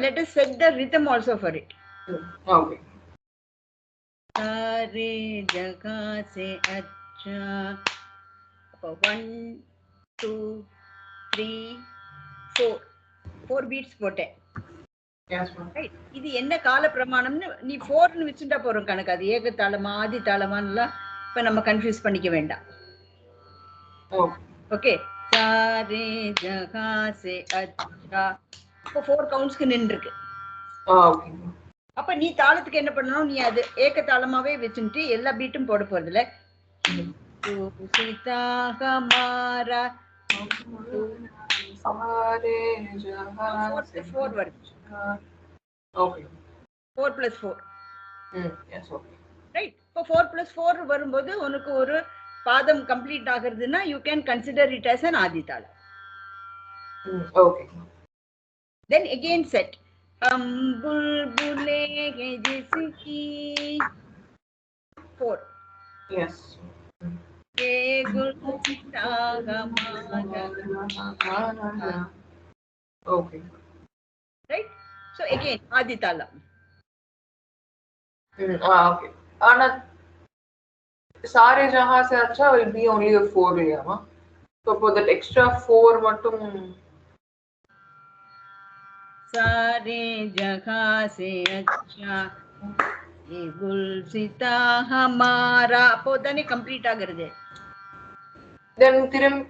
let us set the rhythm also for it. Okay. Re jaga se acha. 1 2 3 4 4 beats போட்டேன். Yes ma'am. Right. இது என்ன கால பிரமாணம்னு நீ 4 னு வெச்சுட்டா போறோம் கணக்கு. அது ஏக தாளமா ஆதி தாளமான்னுலாம் இப்ப நம்ம கன்ஃபியூஸ் பண்ணிக்க வேண்டாம். ஓகே. சா ரே ஜகா சே அச்சா. அப்ப 4 கவுண்ட்ஸ்க்கு நின்றுருக்கு. ஓகே. அப்ப நீ தாளத்துக்கு என்ன பண்ணணும், நீ அது ஏக தாளமாவே வச்சுட்டு எல்லா பீட்டும் போட போறதுல சீதா ஹமாரா 4 வருது. ஓகே. 4 + 4. Yes okay. ரைட். இப்போ 4 + 4 வரும்போது உனக்கு ஒரு பாதம் கம்ப்ளீட் ஆகுறதுன்னா you can consider it as an Adi talam. Okay. Then again set. बुलबुले जिसकी 4. Yes. ये गुलसिता हमारा. Okay. Right? So again Adi Talam. Okay. Anna, Sare Jahan se acha will be only a 4 liya ma. So for that extra 4 mattum. सारे जगह से अच्छा ये गुलसिता हमारा அப்போதானே கம்ப்ளீட் ஆகுறது. Then திரும்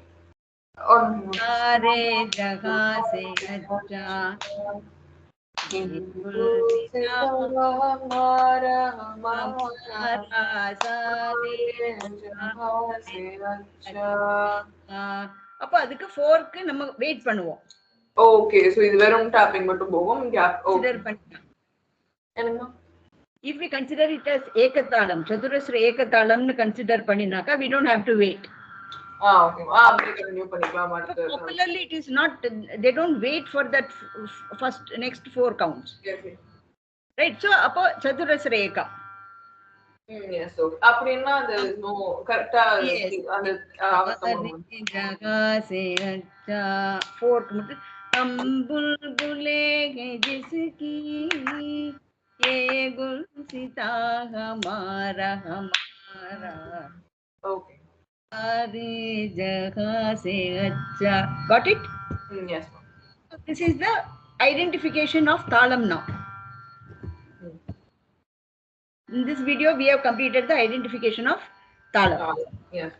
सारे जगह से अच्छा ये गुलसिता हमारा सारे जगह से अच्छा. அப்ப அதுக்கு 4க்கு நம்ம வெயிட் பண்ணுவோம். Okay, so இது வெறும் tapping மட்டும் போகும். Gap. Consider பண்ணிக்கலாம். என்னங்க? If we consider it as ekatalam, chaturasra ekatalamnu consider பண்ணினாக்கா we don't have to wait. Okay. அப்படியே continue பண்ணிக்கலாம். Popularly it is not, they don't wait for that first next 4 counts. Yes. Right, so அப்போ chaturasra eka. Yes, okay. அப்படினா there is no கரெக்ட்டா அந்த ஜகா சே அச்சா 4 மட்டும் हम बुलबुले जिसकी ये गुलसिता हमारा हमारा. Okay. सारी जगह से अच्छा. Got it? Yes. So this is the identification of talam now. In this video we have completed the identification of talam. Yes.